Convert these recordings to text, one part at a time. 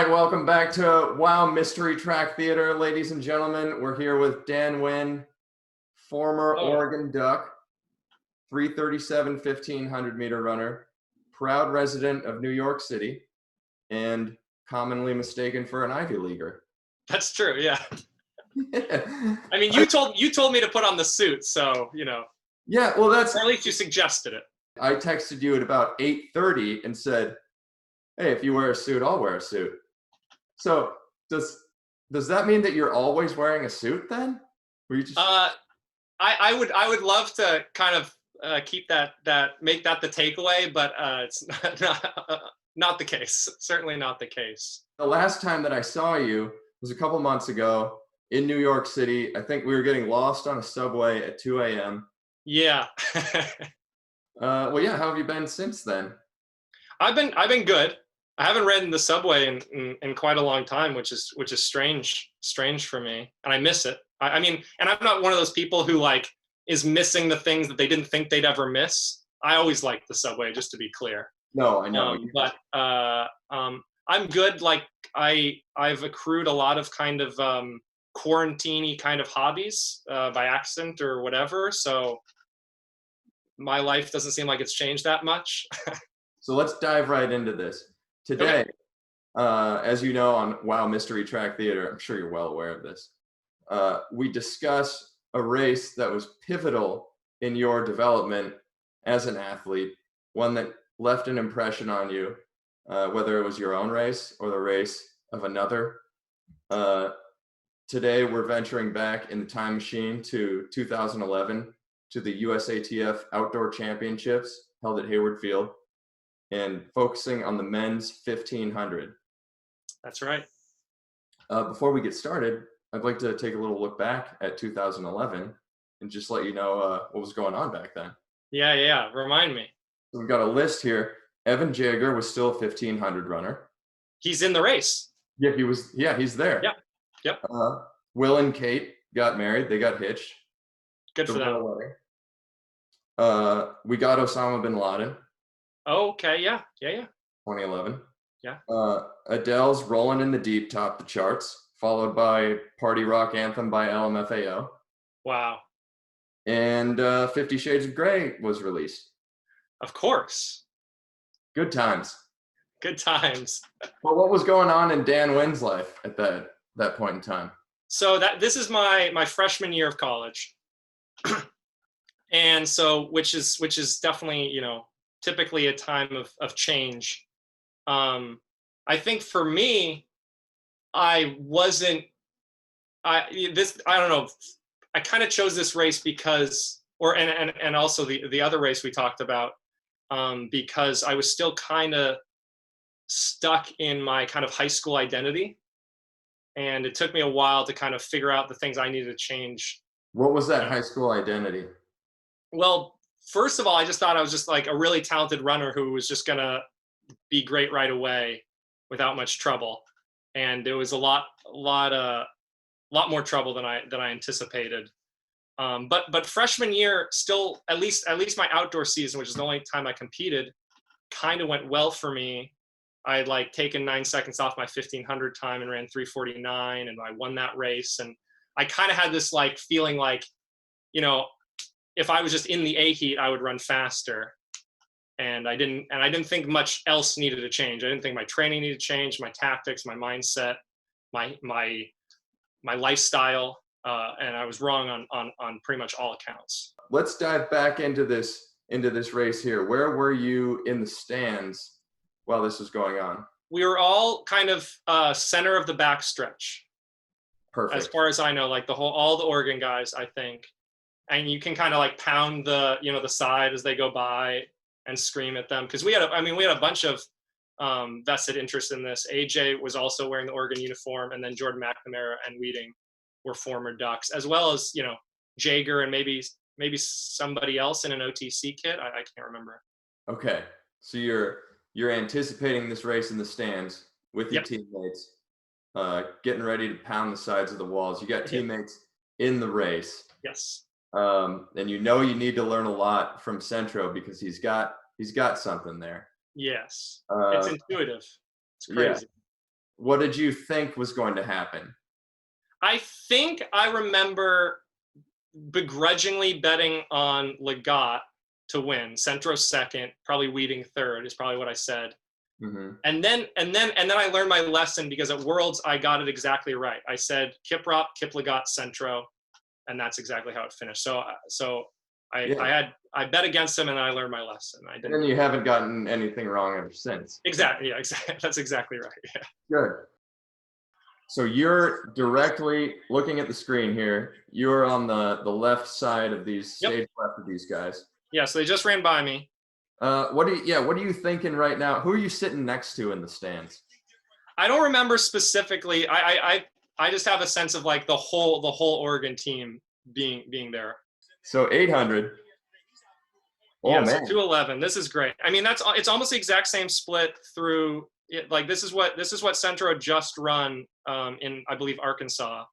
right, welcome back to Wow Mystery Track Theater, ladies and gentlemen. We're here with Dan Winn, former Oh, Oregon Duck, 337 1500 meter runner, proud resident of New York City, and commonly mistaken for an Ivy Leaguer. that's true. Yeah. I mean, I- you told me to put on the suit, so yeah, well, or at least you suggested it. I texted you at about 8:30 and said, "Hey, if you wear a suit, I'll wear a suit." So does that mean that you're always wearing a suit then? Were you just I would love to kind of keep that make that the takeaway, but it's not the case. Certainly not the case. The last time that I saw you was a couple months ago in New York City. I think we were getting lost on a subway at 2 a.m. Yeah. Well, yeah, how have you been since then? I've been good. I haven't ridden the subway in quite a long time, which is strange for me, and I miss it. I mean, and I'm not one of those people who like is missing the things that they didn't think they'd ever miss. I always liked the subway, just to be clear. No, I know. But I'm good. Like I've accrued a lot of kind of quarantine-y kind of hobbies by accident or whatever. So my life doesn't seem like it's changed that much. So let's dive right into this. Today, Okay. as you know, on Wow Mystery Track Theater, I'm sure you're well aware of this, we discuss a race that was pivotal in your development as an athlete, one that left an impression on you, whether it was your own race or the race of another. Today, we're venturing back in the time machine to 2011 to the USATF Outdoor Championships held at Hayward Field and focusing on the men's 1500. That's right. Before we get started, I'd like to take a little look back at 2011 and just let you know what was going on back then. Yeah. Remind me. So we've got a list here. Evan Jager was still a 1500 runner. He's in the race. Yeah, he was. Yeah, he's there. Yep. Will and Kate got married. They got hitched. Good for them. Wedding. We got Osama bin Laden. Oh, okay. Yeah. 2011. Yeah. Adele's Rolling in the Deep topped the charts, followed by Party Rock Anthem by LMFAO. Wow. And 50 Shades of Grey was released. Of course. Good times. Good times. Well, what was going on in Dan Winn's life at that point in time? So this is my freshman year of college. And so which is definitely, typically a time of change. I think for me, I don't know. I kind of chose this race because, and also the other race we talked about, because I was still kind of stuck in my kind of high school identity. And it took me a while to kind of figure out the things I needed to change. What was that high school identity? Well, first of all, I just thought I was just like a really talented runner who was just going to be great right away without much trouble. And there was a lot more trouble than I anticipated. But freshman year, still at least my outdoor season, which is the only time I competed, kind of went well for me. I had like taken 9 seconds off my 1500 time and ran 3:49, and I won that race. And I kind of had this like feeling like, if I was just in the A heat, I would run faster. And I didn't think much else needed to change. I didn't think my training needed to change, my tactics, my mindset, my lifestyle. And I was wrong on pretty much all accounts. Let's dive back into this race here. Where were you in the stands while this was going on? We were all kind of center of the backstretch. Perfect. As far as I know, like all the Oregon guys, I think. And you can kind of like pound the side as they go by and scream at them, because we had a bunch of vested interest in this. AJ was also wearing the Oregon uniform, and then Jordan McNamara and Weeding were former Ducks, as well as Jager and maybe somebody else in an OTC kit. I can't remember. Okay, so you're anticipating this race in the stands with your teammates, getting ready to pound the sides of the walls. You got teammates in the race. Yes. And you need to learn a lot from Centro because he's got something there. Yes. It's intuitive. It's crazy. what did you think was going to happen? I think I remember begrudgingly betting on Legat to win. Centro second, probably Weeding third is probably what I said. Mm-hmm. And then I learned my lesson because at Worlds I got it exactly right. I said Kiprop, Kiplagat, Centro, and that's exactly how it finished. So I bet against him and I learned my lesson. I didn't. And you haven't gotten anything wrong ever since. Exactly. Yeah. Exactly. That's exactly right. Yeah. Good. So you're directly looking at the screen here. You're on the left side of these, stage left of these guys. Yeah. So they just ran by me. What are you thinking right now? Who are you sitting next to in the stands? I don't remember specifically. I just have a sense of like the whole Oregon team being there. So 800. Oh yeah, man. So 211. This is great. I mean, it's almost the exact same split through it. Like this is what Centro just run in, I believe, Arkansas.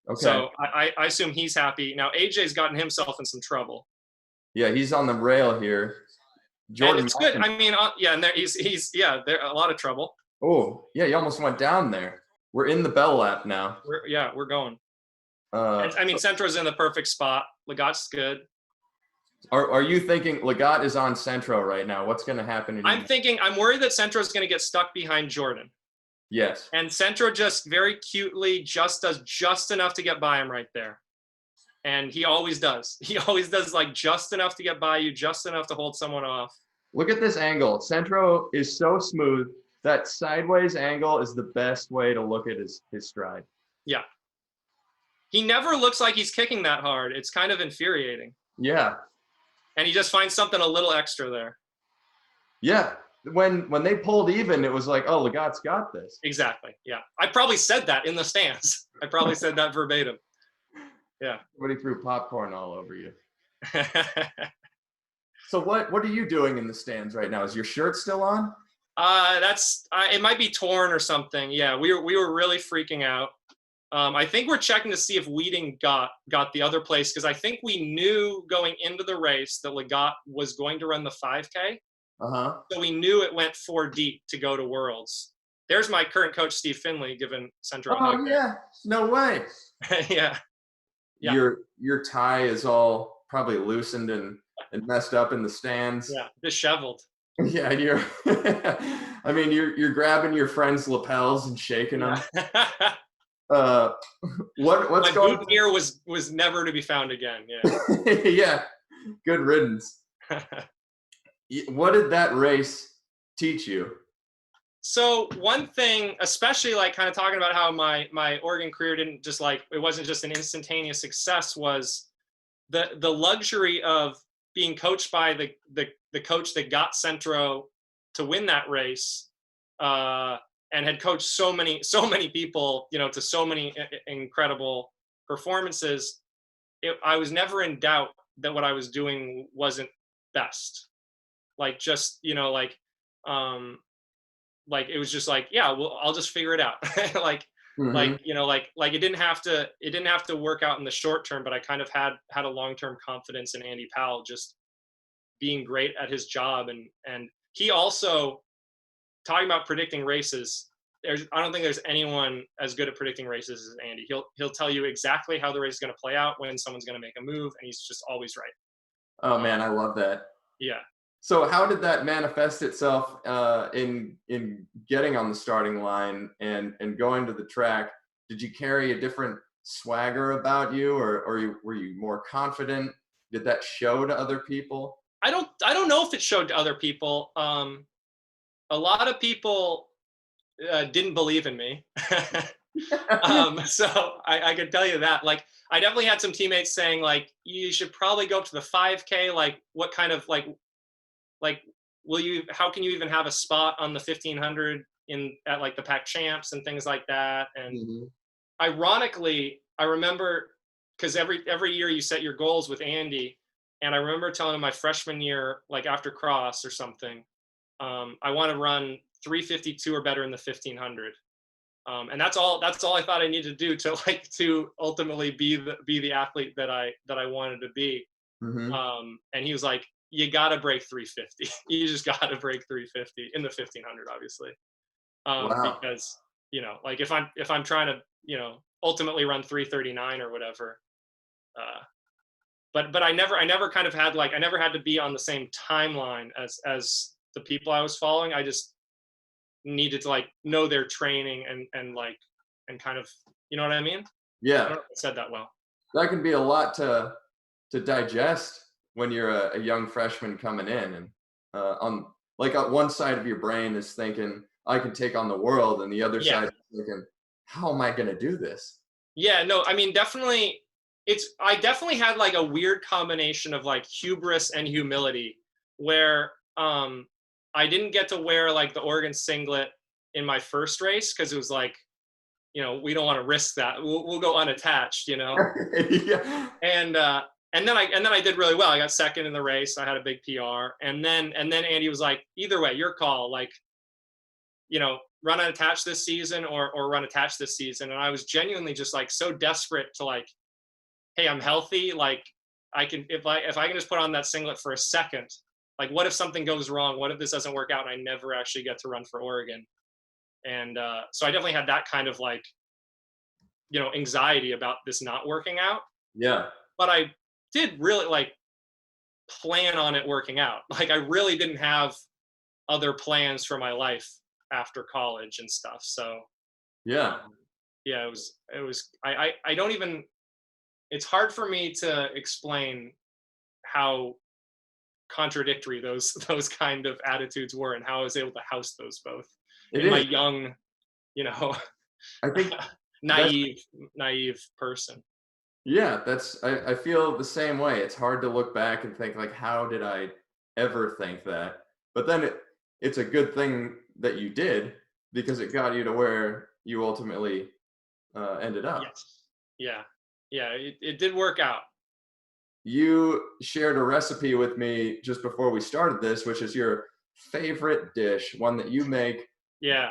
Okay. So I assume he's happy. Now AJ's gotten himself in some trouble. Yeah, he's on the rail here. Jordan, and it's good. I mean, yeah, and there he's there a lot of trouble. Oh yeah, he almost went down there. We're in the bell lap now. We're going. I mean, Centro's in the perfect spot. Legat's good. Are you thinking Legat is on Centro right now? What's going to happen? I'm worried that Centro's going to get stuck behind Jordan. Yes. And Centro just very cutely just does just enough to get by him right there. And he always does. He always does like just enough to get by you, just enough to hold someone off. Look at this angle. Centro is so smooth. That sideways angle is the best way to look at his stride. Yeah. He never looks like he's kicking that hard. It's kind of infuriating. Yeah. And he just finds something a little extra there. Yeah. When they pulled even, it was like, oh, Legat's got this. Exactly. Yeah. I probably said that in the stands. I probably said that verbatim. Yeah. Somebody threw popcorn all over you. So what are you doing in the stands right now? Is your shirt still on? It might be torn or something. Yeah. We were really freaking out. I think we're checking to see if Weeding got the other place because I think we knew going into the race that Legat was going to run the 5K. Uh-huh. So we knew it went 4 deep to go to Worlds. There's my current coach, Steve Finley, giving Centro. Oh yeah, no way. Yeah. Your tie is all probably loosened and messed up in the stands. Yeah, disheveled. Yeah, I mean, you're grabbing your friend's lapels and shaking them. What's my going? Boot gear was never to be found again. Yeah. Yeah, good riddance. What did that race teach you? So one thing, especially like kind of talking about how my Oregon career didn't just like, it wasn't just an instantaneous success, was the luxury of being coached by the coach that got Centro to win that race, and had coached so many people, to so many incredible performances. I was never in doubt that what I was doing wasn't best. Like just, like it was just like, yeah, well, I'll just figure it out. Like, Mm-hmm. like it didn't have to work out in the short term, but I kind of had a long-term confidence in Andy Powell just being great at his job. And he also, talking about predicting races, I don't think there's anyone as good at predicting races as Andy. He'll tell you exactly how the race is going to play out, when someone's going to make a move, and he's just always right. Oh man, I love that. Yeah. So how did that manifest itself in getting on the starting line and going to the track? Did you carry a different swagger about you, or were you more confident? Did that show to other people? I don't know if it showed to other people. A lot of people didn't believe in me. So I could tell you that. Like, I definitely had some teammates saying, like, you should probably go up to the 5K. Like, what kind of like how can you even have a spot on the 1500 at like the Pac Champs and things like that? And Mm-hmm. Ironically, I remember, because every year you set your goals with Andy, and I remember telling him my freshman year, like after cross or something, I want to run 352 or better in the 1500. And that's all I thought I needed to do to ultimately be the athlete that I wanted to be. Mm-hmm. And he was like, you got to break 350. You just got to break 350 in the 1500, obviously. Wow. Because like if I'm trying to, ultimately run 3:39 or whatever. But I never kind of had I never had to be on the same timeline as the people I was following. I just needed to know their training and kind of, you know what I mean? I Yeah, don't know if I said that well. that can be a lot to digest when you're a young freshman coming in, and on one side of your brain is thinking I can take on the world, and the other Yeah. side is thinking, how am I going to do this? Yeah, no, I mean, definitely I definitely had a weird combination of hubris and humility where I didn't get to wear the Oregon singlet in my first race because it was we don't want to risk that. We'll go unattached, Yeah. And then I did really well. I got second in the race. I had a big PR. And then Andy was like, either way, your call, run unattached this season or run attached this season. And I was genuinely just so desperate to hey, I'm healthy. I can, if I can just put on that singlet for a second, what if something goes wrong? What if this doesn't work out and I never actually get to run for Oregon? And so I definitely had that kind of anxiety about this not working out. Yeah. But I did really plan on it working out. I really didn't have other plans for my life after college and stuff. So Yeah. Yeah, it was I don't even, it's hard for me to explain how contradictory those kind of attitudes were and how I was able to house those both in my young, I think naive person. Yeah, I feel the same way. It's hard to look back and think how did I ever think that? But then it's a good thing that you did, because it got you to where you ultimately ended up. Yes. Yeah, it did work out. You shared a recipe with me just before we started this, which is your favorite dish, one that you make Yeah.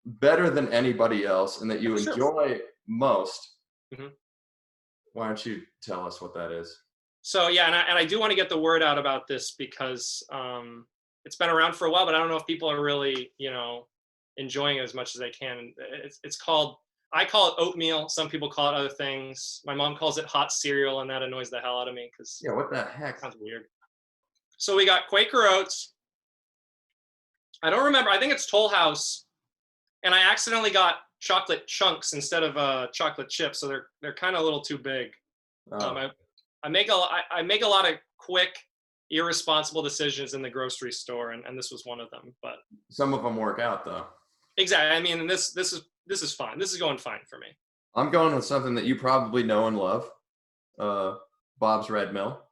better than anybody else and that you enjoy most. Mm-hmm. Why don't you tell us what that is? So yeah, and I do want to get the word out about this because it's been around for a while, but I don't know if people are really enjoying it as much as they can. It's called, I call it oatmeal. Some people call it other things. My mom calls it hot cereal, and that annoys the hell out of me because what the heck? Sounds weird. So we got Quaker Oats. I don't remember. I think it's Toll House, and I accidentally got chocolate chunks instead of chocolate chips, so they're kind of a little too big. Oh. I make a lot of quick, irresponsible decisions in the grocery store, and this was one of them. But some of them work out though. Exactly. I mean, this is fine. This is going fine for me. I'm going with something that you probably know and love. Bob's Red Mill.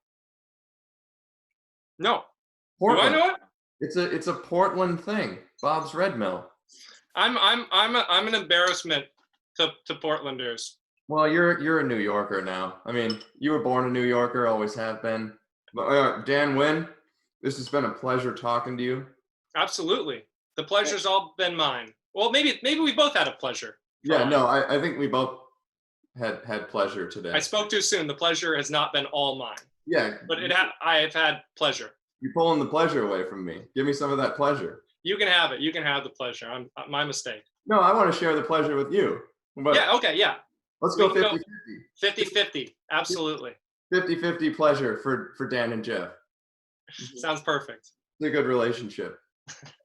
No. Portland. Do I know it? It's a Portland thing. Bob's Red Mill. I'm an embarrassment to Portlanders. Well, you're a New Yorker now. I mean, you were born a New Yorker, always have been. But Dan Winn, this has been a pleasure talking to you. Absolutely. The pleasure's all been mine. Well, maybe we both had a pleasure. Yeah, no, I think we both had pleasure today. I spoke too soon. The pleasure has not been all mine. Yeah. But I have had pleasure. You're pulling the pleasure away from me. Give me some of that pleasure. You can have it. You can have the pleasure. My mistake. No, I want to share the pleasure with you. But yeah, okay, yeah. Let's go 50-50. 50-50, absolutely. 50-50 pleasure for Dan and Jeff. Sounds perfect. It's a good relationship.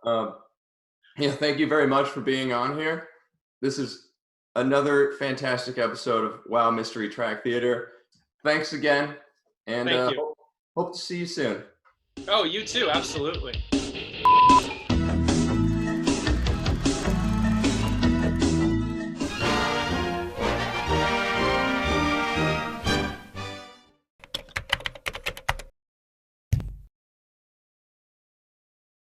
Yeah, thank you very much for being on here. This is another fantastic episode of Wow Mystery Track Theater. Thanks again, and thank you. Hope to see you soon. Oh, you too, absolutely.